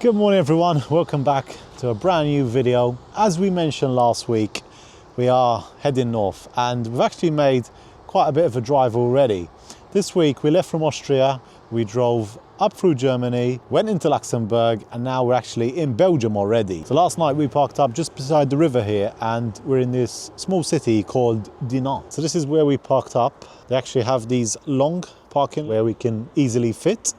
Good morning everyone, welcome back to a brand new video. As we mentioned last week, we are heading north and we've actually made quite a bit of a drive already. This week we left from Austria, we drove up through Germany, went into Luxembourg, and now we're actually in Belgium already. So last night we parked up just beside the river here and we're in this small city called Dinant. So this is where we parked up. They actually have these long parking where we can easily fit,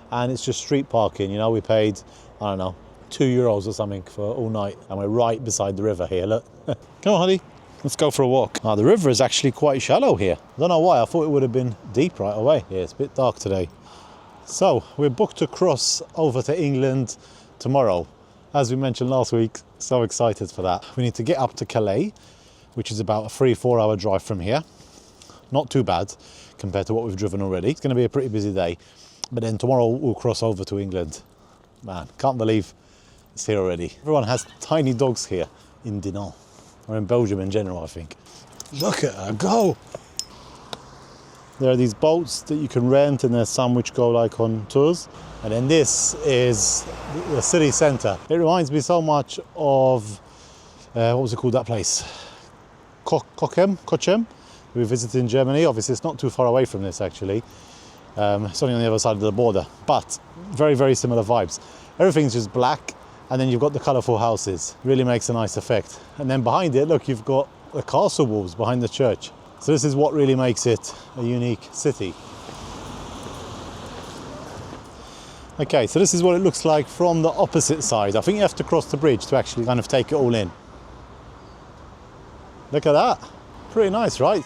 and it's just street parking. You know, we paid, I don't know, €2 or something for all night, and we're right beside the river here. Look. Come on, honey, let's go for a walk. Oh, the river is actually quite shallow here. I don't know why, I thought it would have been deep right away. Yeah, it's a bit dark today. So we're booked to cross over to England tomorrow. As we mentioned last week, so excited for that. We need to get up to Calais, which is about a 3-4 hour drive from here. Not too bad compared to what we've driven already. It's going to be a pretty busy day, but then tomorrow we'll cross over to England. Man, can't believe it's here already. Everyone has tiny dogs here in Dinant, or in Belgium in general, I think. Look at her go! There are these boats that you can rent, and there's some which go like on tours. And then this is the city centre. It reminds me so much of, what was it called, that place? Cochem. We visited in Germany. Obviously it's not too far away from this actually. It's only on the other side of the border, but very, very similar vibes. Everything's just black, and then you've got the colourful houses. Really makes a nice effect. And then behind it, look, you've got the castle walls behind the church. So this is what really makes it a unique city. Okay, so this is what it looks like from the opposite side. I think you have to cross the bridge to actually kind of take it all in. Look at that. Pretty nice, right?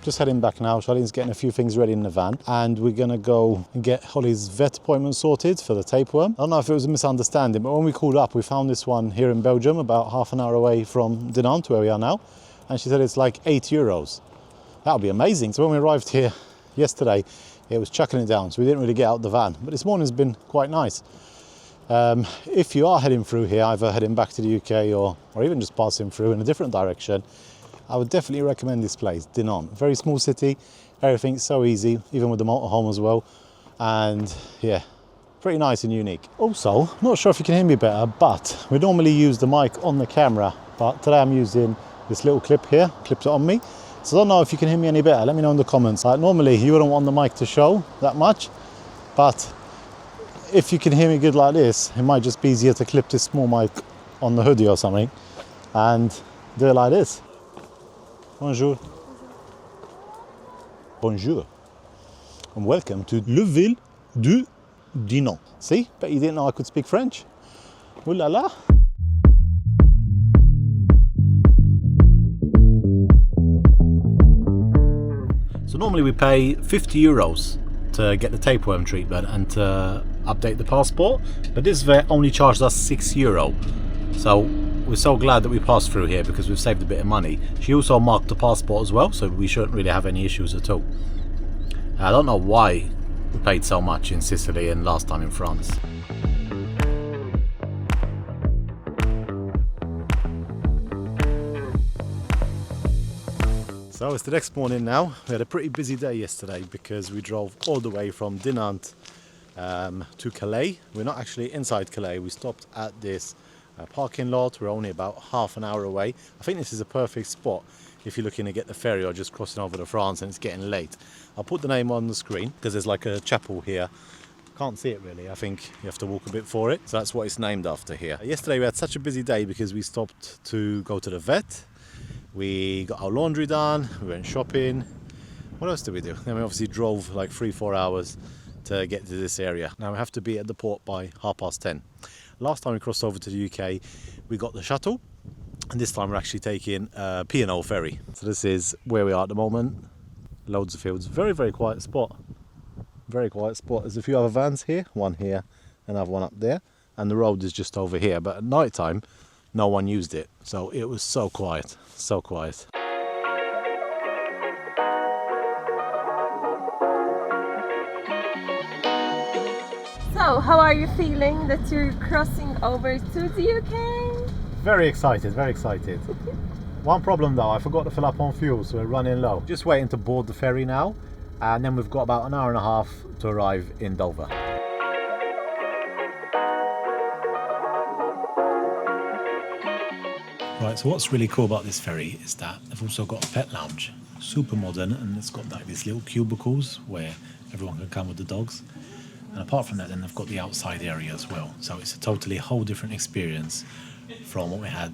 Just heading back now. Charlene's getting a few things ready in the van, and we're gonna go and get Holly's vet appointment sorted for the tapeworm. I don't know if it was a misunderstanding, but when we called up, we found this one here in Belgium, about half an hour away from Dinant, where we are now, and she said it's like €8. That would be amazing. So when we arrived here yesterday, it was chucking it down, so we didn't really get out the van. But this morning's been quite nice. If you are heading through here, either heading back to the UK or even just passing through in a different direction, I would definitely recommend this place, Dinant. Very small city, everything's so easy, even with the motorhome as well. And yeah, pretty nice and unique. Also, not sure if you can hear me better, but we normally use the mic on the camera, but today I'm using this little clip here, clips it on me. So I don't know if you can hear me any better, let me know in the comments. Like, normally you wouldn't want the mic to show that much, but if you can hear me good like this, it might just be easier to clip this small mic on the hoodie or something and do it like this. Bonjour. Bonjour. And welcome to Le Ville du Dinant. See? Bet you didn't know I could speak French. Ooh la la. So normally we pay €50 to get the tapeworm treatment and to update the passport, but this vet only charged us €6. So we're so glad that we passed through here because we've saved a bit of money. She also marked the passport as well, so we shouldn't really have any issues at all. I don't know why we paid so much in Sicily and last time in France. So it's the next morning now. We had a pretty busy day yesterday because we drove all the way from Dinant to Calais. We're not actually inside Calais. We stopped at this parking lot. We're only about half an hour away. I think this is a perfect spot if you're looking to get the ferry or just crossing over to France and it's getting late. I'll put the name on the screen because there's like a chapel here. Can't see it really. I think you have to walk a bit for it. So that's what it's named after here. Yesterday we had such a busy day because we stopped to go to the vet. We got our laundry done. We went shopping. What else did we do? Then we obviously drove like 3-4 hours to get to this area. Now we have to be at the port by 10:30. Last time we crossed over to the UK, we got the shuttle, and this time we're actually taking a P&O ferry. So this is where we are at the moment. Loads of fields. Very, very quiet spot. Very quiet spot. There's a few other vans here, one here, another one up there, and the road is just over here. But at night time, no one used it, so it was so quiet, so quiet. So So, how are you feeling that you're crossing over to the UK? Very excited, very excited. One problem though, I forgot to fill up on fuel, so we're running low. Just waiting to board the ferry now, and then we've got about an hour and a half to arrive in Dover. Right, so what's really cool about this ferry is that they've also got a pet lounge. Super modern, and it's got like these little cubicles where everyone can come with the dogs. And apart from that, then they've got the outside area as well. So it's a totally whole different experience from what we had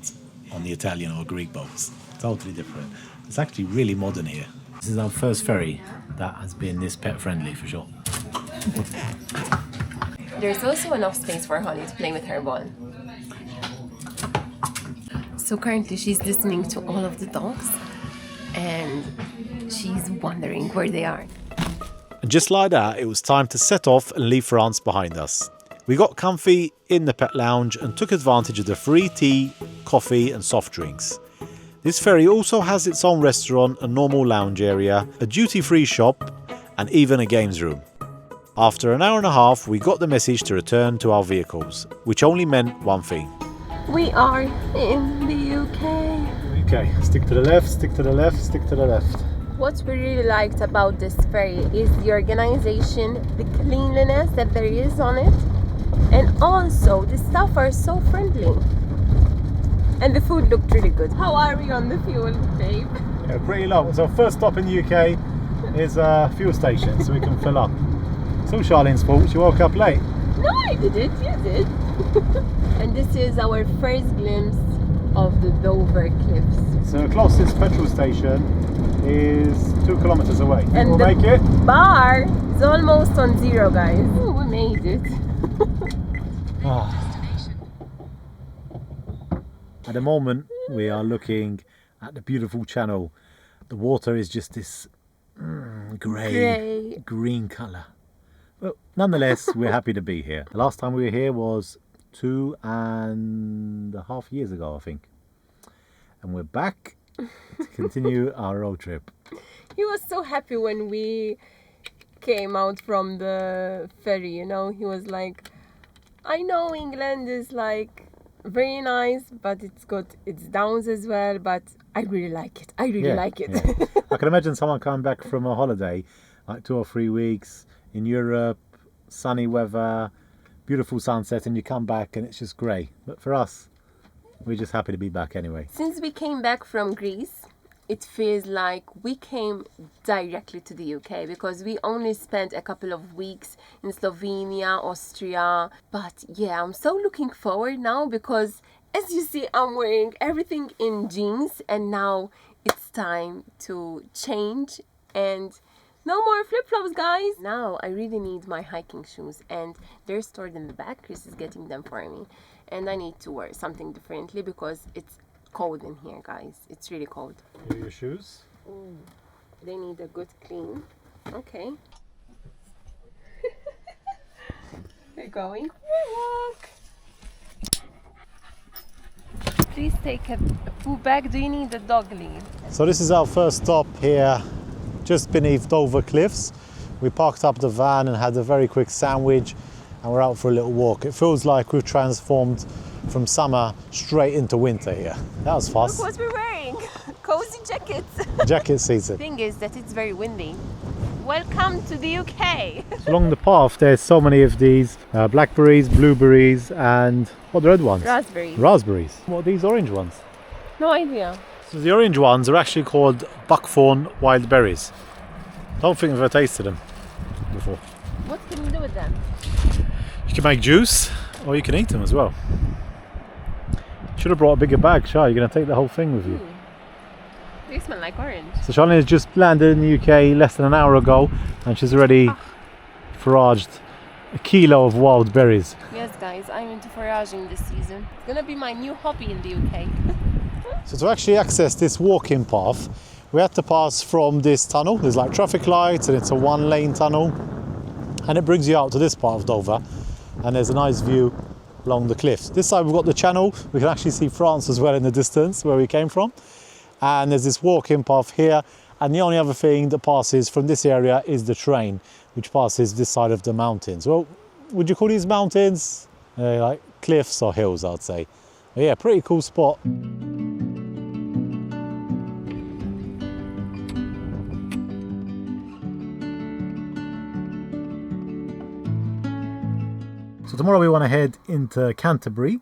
on the Italian or Greek boats. Totally different. It's actually really modern here. This is our first ferry that has been this pet friendly for sure. There's also enough space for Honey to play with her ball. So currently she's listening to all of the dogs and she's wondering where they are. And just like that, it was time to set off and leave France behind us. We got comfy in the pet lounge and took advantage of the free tea, coffee and soft drinks. This ferry also has its own restaurant, a normal lounge area, a duty-free shop and even a games room. After an hour and a half, we got the message to return to our vehicles, which only meant one thing. We are in the UK. Okay, stick to the left, stick to the left, stick to the left. What we really liked about this ferry is the organization, the cleanliness that there is on it, and also the staff are so friendly. And the food looked really good. How are we on the fuel, babe? Yeah, pretty low. So first stop in the UK is a fuel station, so we can fill up. It's all Charlene's fault, she woke up late. No, I didn't, you did. And this is our first glimpse of the Dover Cliffs. So the closest petrol station is 2 kilometers away. And we'll the make it. bar is almost on zero, guys. Ooh, we made it. At the moment, we are looking at the beautiful channel. The water is just this grey, green colour. But nonetheless, we're happy to be here. The last time we were here was 2.5 years ago, I think. And we're back to continue our road trip. He was so happy when we came out from the ferry, you know. He was like, I know England is like very nice, but it's got its downs as well, but I really like it. I really like it. Yeah. I can imagine someone coming back from a holiday, like 2 or 3 weeks in Europe, sunny weather, beautiful sunset, and you come back and it's just grey. But for us, we're just happy to be back anyway. Since we came back from Greece, it feels like we came directly to the UK because we only spent a couple of weeks in Slovenia, Austria. But yeah, I'm so looking forward now because as you see, I'm wearing everything in jeans and now it's time to change and no more flip-flops, guys. Now I really need my hiking shoes and they're stored in the back. Chris is getting them for me. And I need to wear something differently because it's cold in here, guys. It's really cold. Here are your shoes. They need a good clean. Okay. We're going for a walk. Please take a poo bag. Do you need a dog lead? So this is our first stop here, just beneath Dover Cliffs. We parked up the van and had a very quick sandwich and we're out for a little walk. It feels like we've transformed from summer straight into winter here. That was fast. Look what we're wearing. Cozy jackets. Jacket season. The thing is that it's very windy. Welcome to the UK. Along the path there's so many of these blackberries, blueberries and what are the red ones? Raspberries. Raspberries. What are these orange ones? No idea. So the orange ones are actually called buckthorn wild berries. Don't think I've ever tasted them before. What can you do with them? You can make juice or you can eat them as well. Should have brought a bigger bag, Shah. You're going to take the whole thing with you. They smell like orange. So Charlene has just landed in the UK less than an hour ago and she's already foraged a kilo of wild berries. Yes, guys, I'm into foraging this season. It's going to be my new hobby in the UK. So to actually access this walking path, we had to pass from this tunnel. There's like traffic lights and it's a 1-lane tunnel. And it brings you out to this part of Dover. And there's a nice view along the cliffs. This side we've got the channel. We can actually see France as well in the distance where we came from. And there's this walking path here. And the only other thing that passes from this area is the train, which passes this side of the mountains. Well, would you call these mountains? Like cliffs or hills, I'd say. But yeah, pretty cool spot. So tomorrow we want to head into Canterbury.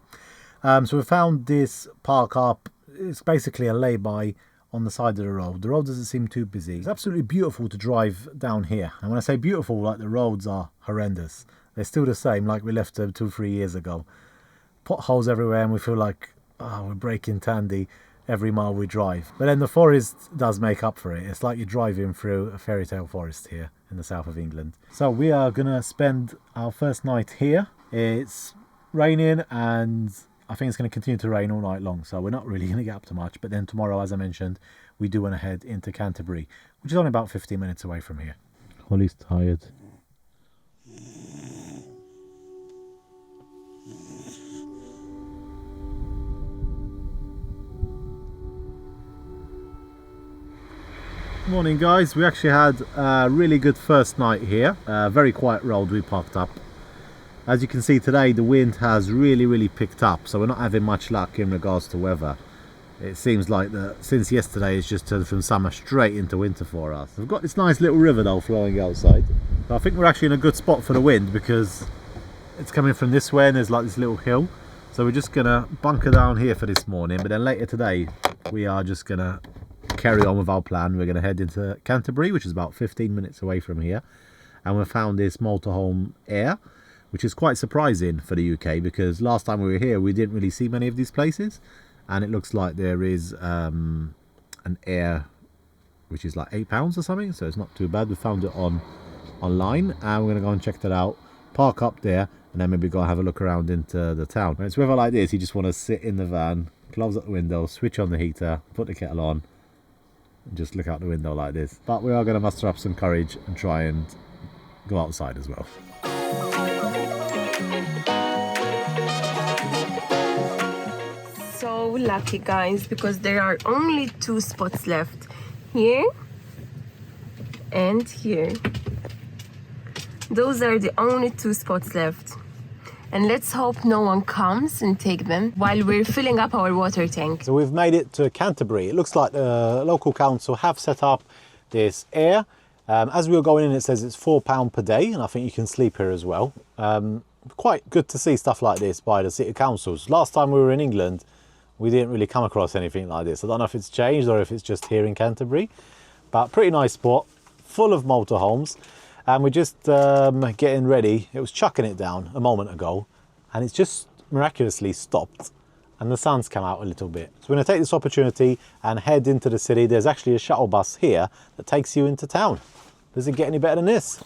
So we found this park up. It's basically a lay-by on the side of the road. The road doesn't seem too busy. It's absolutely beautiful to drive down here. And when I say beautiful, like the roads are horrendous. They're still the same like we left them 2-3 years ago. Potholes everywhere and we feel like we're breaking tandy every mile we drive. But then the forest does make up for it. It's like you're driving through a fairy tale forest here in the south of England. So we are gonna spend our first night here. It's raining and I think it's going to continue to rain all night long, so we're not really going to get up to much. But then tomorrow, as I mentioned, we do want to head into Canterbury, which is only about 15 minutes away from here. Holly's tired. Morning guys, we actually had a really good first night here. Very quiet road we parked up. As you can see today, the wind has really picked up, so we're not having much luck in regards to weather. It seems like since yesterday it's just turned from summer straight into winter for us. We've got this nice little river though flowing outside. So I think we're actually in a good spot for the wind because it's coming from this way and there's like this little hill. So we're just gonna bunker down here for this morning, but then later today we are just gonna carry on with our plan. We're gonna head into Canterbury, which is about 15 minutes away from here, and we found this motorhome Air, which is quite surprising for the UK because last time we were here we didn't really see many of these places, and it looks like there is an Air which is like £8 or something, so it's not too bad. We found it online and we're gonna go and check that out, park up there, and then maybe go and have a look around into the town. When it's weather like this, you just want to sit in the van, close up the window, switch on the heater, put the kettle on and just look out the window like this. But we are going to muster up some courage and try and go outside as well. So lucky guys, because there are only 2 spots left, here and here. Those are the only 2 spots left, and let's hope no one comes and take them while we're filling up our water tank. So we've made it to Canterbury. It looks like the local council have set up this Air. As we were going in, it says it's £4 per day, and I think you can sleep here as well. Quite good to see stuff like this by the city councils. Last time we were in England, we didn't really come across anything like this. I don't know if it's changed or if it's just here in Canterbury, but pretty nice spot, full of motorhomes. And we're just getting ready. It was chucking it down a moment ago, and it's just miraculously stopped, and the sun's come out a little bit. So we're going to take this opportunity and head into the city. There's actually a shuttle bus here that takes you into town. Does it get any better than this?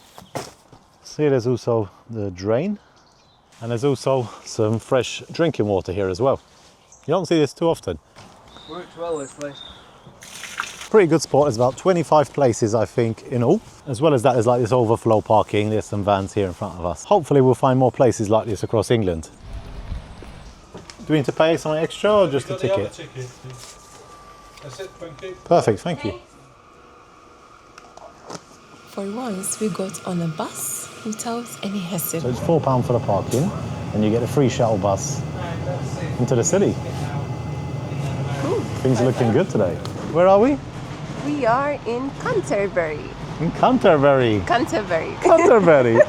See, there's also the drain, and there's also some fresh drinking water here as well. You don't see this too often. Works well, this place. Pretty good spot. There's about 25 places, I think, in all. As well as that, there's like this overflow parking. There's some vans here in front of us. Hopefully we'll find more places like this across England. Do we need to pay something extra or just a ticket? That's it, thank you. Perfect, thank you. For once, we got on a bus without any hassle. So it's £4 for the parking, and you get a free shuttle bus into the city. Cool. Things are looking good today. Where are we? We are in Canterbury. In Canterbury. Canterbury. Canterbury.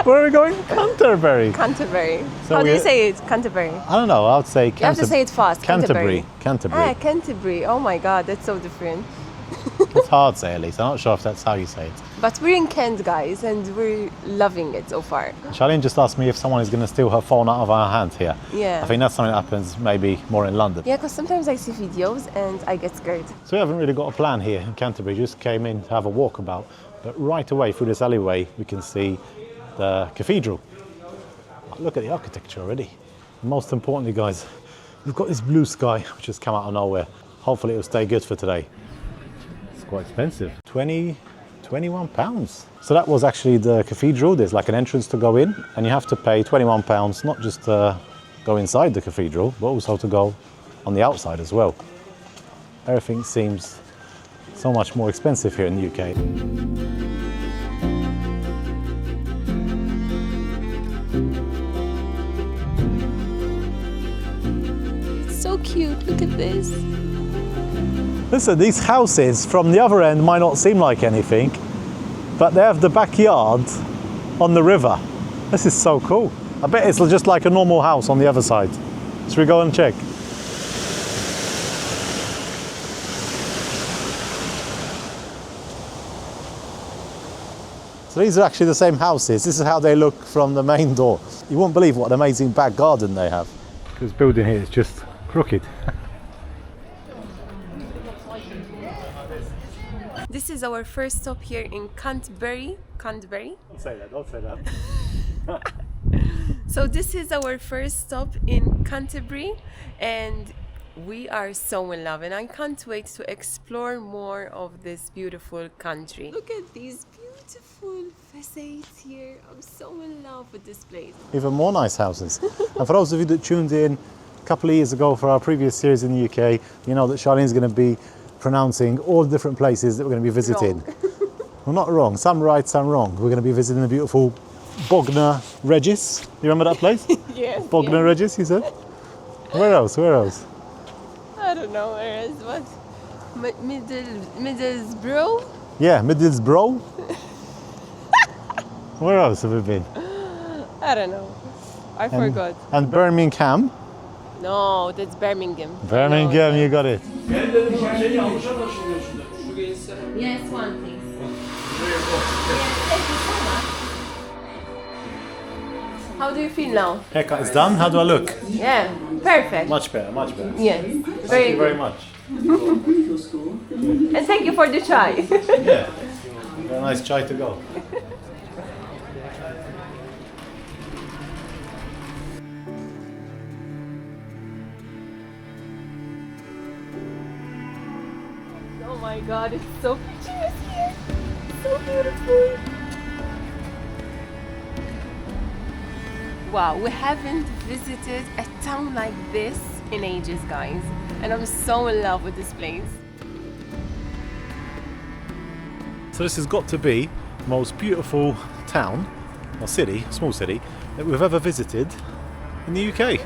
Where are we going? Canterbury. Canterbury. So How do you say it? Canterbury. I don't know, I would say You have to say it fast. Canterbury. Canterbury. Ah, Canterbury. Oh my God, that's so different. It's hard to say, at least. I'm not sure if that's how you say it. But we're in Kent, guys, and we're loving it so far. Charlene just asked me if someone is going to steal her phone out of our hand here. Yeah. I think that's something that happens maybe more in London. Yeah, because sometimes I see videos and I get scared. So we haven't really got a plan here in Canterbury. Just came in to have a walkabout. But right away through this alleyway, we can see the cathedral. Look at the architecture already. And most importantly, guys, we've got this blue sky, which has come out of nowhere. Hopefully it'll stay good for today. It's quite expensive. £21. So that was actually the cathedral. There's like an entrance to go in, and you have to pay £21, not just to go inside the cathedral, but also to go on the outside as well. Everything seems so much more expensive here in the UK. so cute. Look at this. Listen, these houses from the other end might not seem like anything, but they have the backyard on the river. This is so cool. I bet it's just like a normal house on the other side. Should we go and check? So these are actually the same houses. This is how they look from the main door. You won't believe what an amazing back garden they have. This building here is just crooked. This is our first stop here in Canterbury. Canterbury? Don't say that, don't say that. So this is our first stop in Canterbury and we are so in love and I can't wait to explore more of this beautiful country. Look at these beautiful facades here. I'm so in love with this place. Even more nice houses. And for those of you that tuned in a couple of years ago for our previous series in the UK, you know that Charlene's going to be pronouncing all the different places that we're going to be visiting. Well, not wrong. Some right, some wrong. We're going to be visiting the beautiful Bognor Regis. You remember that place? Yes. Bognor Regis, you said? Where else? Where else? I don't know where is what. Middlesbrough? Yeah, Middlesbrough. Where else have we been? I don't know. I forgot. And Birmingham. No, that's Birmingham. Birmingham, you got it. Yes, one please. How do you feel now? Haircut is done. How do I look? Yeah, perfect. Much better, much better. Yes, Thank you very much. And thank you for the chai. Yeah, got a nice chai to go. Oh my god, it's so picturesque here. So beautiful. Wow, we haven't visited a town like this in ages, guys. And I'm so in love with this place. So this has got to be the most beautiful town, or city, small city, that we've ever visited in the UK.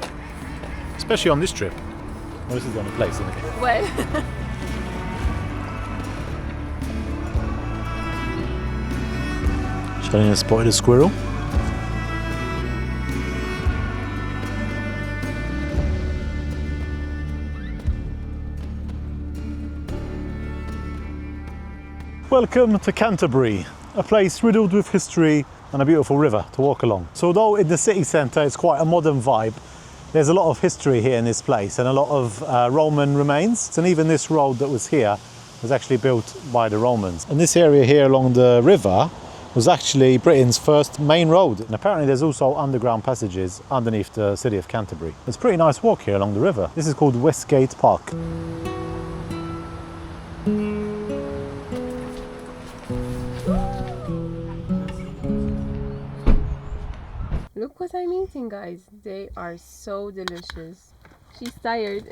Especially on this trip. Well, this is the only place, isn't it? Well, Charlene has spotted a squirrel. Welcome to Canterbury, a place riddled with history and a beautiful river to walk along. So although in the city centre it's quite a modern vibe, there's a lot of history here in this place and a lot of Roman remains. And even this road that was here was actually built by the Romans. And this area here along the river was actually Britain's first main road. And apparently there's also underground passages underneath the city of Canterbury. It's a pretty nice walk here along the river. This is called Westgate Park. look what I'm eating, guys. They are so delicious. She's tired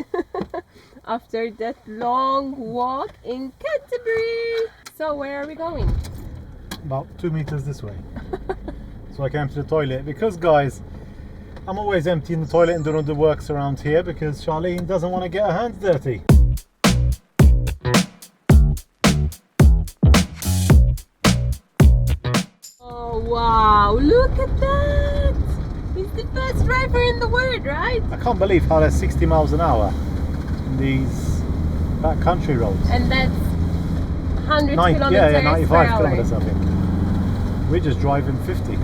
after that long walk in Canterbury. So where are we going? About 2 meters this way. So I came to the toilet because, guys, I'm always emptying the toilet and doing the works around here because Charlene doesn't want to get her hands dirty. Oh wow, look at that! He's the best driver in the world, right? I can't believe how there's 60 miles an hour in these backcountry roads. And that's 100 kilometers yeah, 95 per hour. kilometers, I think. We're just driving 50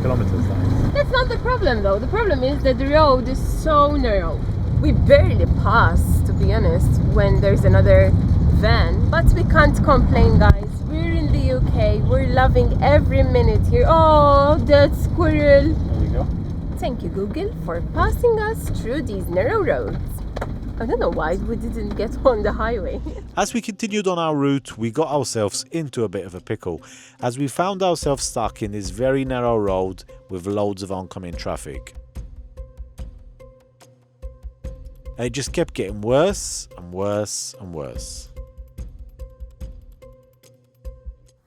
kilometers. That's not the problem though. The problem is that the road is so narrow. We barely pass, to be honest, when there's another van. But we can't complain, guys. We're in the UK. We're loving every minute here. Oh, that squirrel. There you go. Thank you, Google, for passing us through these narrow roads. I don't know why we didn't get on the highway. As we continued on our route, we got ourselves into a bit of a pickle as we found ourselves stuck in this very narrow road with loads of oncoming traffic. And it just kept getting worse and worse and worse.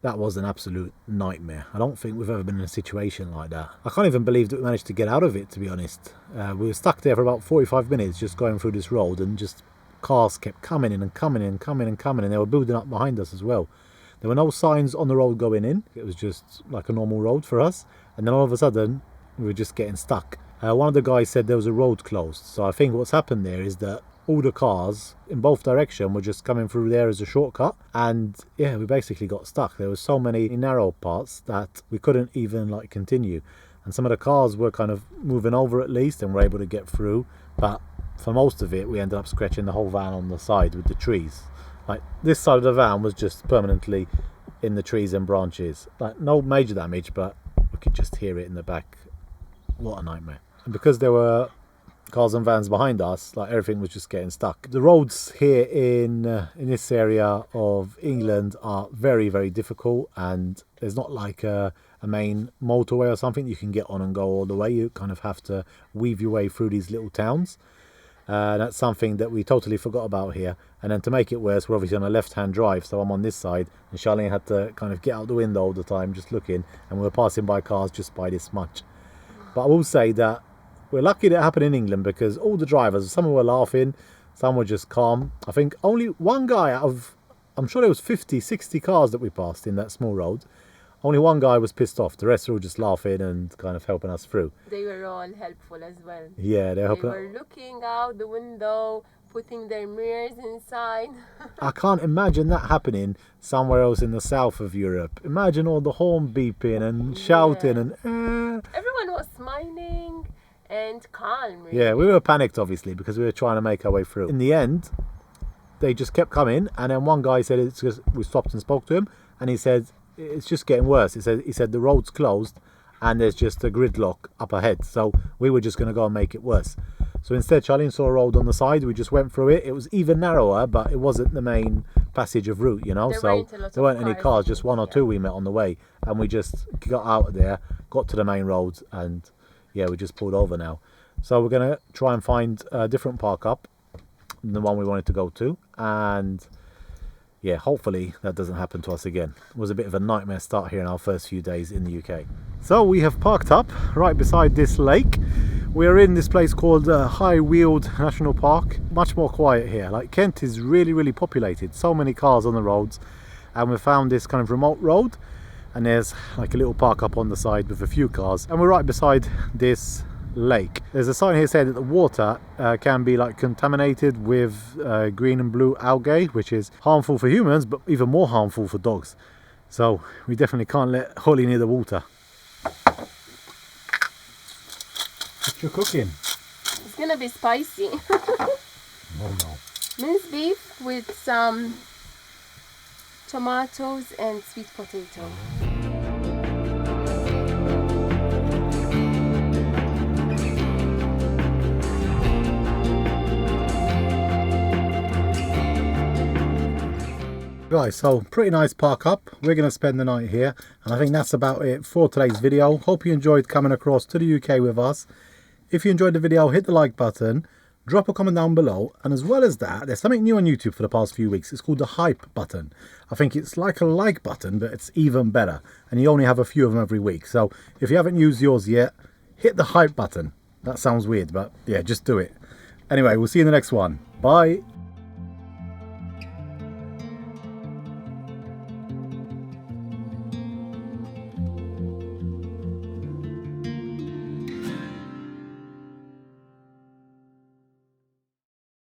That was an absolute nightmare. I don't think we've ever been in a situation like that. I can't even believe that we managed to get out of it, to be honest. We were stuck there for about 45 minutes just going through this road, and just cars kept coming in and coming in and coming and coming, and they were building up behind us as well. There were no signs on the road going in. It was just like a normal road for us. And then all of a sudden, we were just getting stuck. One of the guys said there was a road closed. So I think what's happened there is that all the cars in both directions were just coming through there as a shortcut, and yeah, we basically got stuck. There were so many narrow parts that we couldn't even like continue, and some of the cars were kind of moving over at least and were able to get through, but for most of it we ended up scratching the whole van on the side with the trees. Like this side of the van was just permanently in the trees and branches, like no major damage, but we could just hear it in the back. What a nightmare. And because there were cars and vans behind us, like everything was just getting stuck. The roads here in this area of England are very, very difficult, and there's not like a main motorway or something you can get on and go all the way. You kind of have to weave your way through these little towns. That's something that we totally forgot about here. And then to make it worse, we're obviously on a left-hand drive, so I'm on this side, and Charlene had to kind of get out the window all the time just looking, and we were passing by cars just by this much. But I will say that we're lucky that it happened in England, because all the drivers, some were laughing, some were just calm. I think only one guy out of, I'm sure there was 50, 60 cars that we passed in that small road, only one guy was pissed off. The rest were all just laughing and kind of helping us through. They were all helpful as well. Yeah, they were looking out the window, putting their mirrors inside. I can't imagine that happening somewhere else in the south of Europe. Imagine all the horn beeping and shouting and Everyone was smiling and calm, really. Yeah, we were panicked obviously because we were trying to make our way through. In the end, they just kept coming, and then one guy said, it's just, we stopped and spoke to him, and he said it's just getting worse. He said the road's closed and there's just a gridlock up ahead, so we were just going to go and make it worse. So instead, Charlene saw a road on the side, we just went through it. It was even narrower, but it wasn't the main passage of route, you know, so there weren't any cars, just one or two we met on the way, and we just got out of there, got to the main road, and yeah, we just pulled over now. So we're going to try and find a different park up than the one we wanted to go to, and yeah, hopefully that doesn't happen to us again. It was a bit of a nightmare start here in our first few days in the UK. So we have parked up right beside this lake. We're in this place called High Weald National Park. Much more quiet here. Like Kent is really, really populated. So many cars on the roads, and we found this kind of remote road, and there's like a little park up on the side with a few cars, and we're right beside this lake. There's a sign here saying that the water can be like contaminated with green and blue algae, which is harmful for humans but even more harmful for dogs. So we definitely can't let Holly near the water. What you cooking? It's gonna be spicy. Oh no. Minced beef with some tomatoes and sweet potato. Guys, so pretty nice park up. We're going to spend the night here, and I think that's about it for today's video. Hope you enjoyed coming across to the UK with us. If you enjoyed the video, hit the like button, drop a comment down below, and as well as that, there's something new on YouTube for the past few weeks. It's called the hype button. I think it's like a like button, but it's even better, and you only have a few of them every week. So if you haven't used yours yet, hit the hype button. That sounds weird, but yeah, just do it. Anyway, we'll see you in the next one. Bye.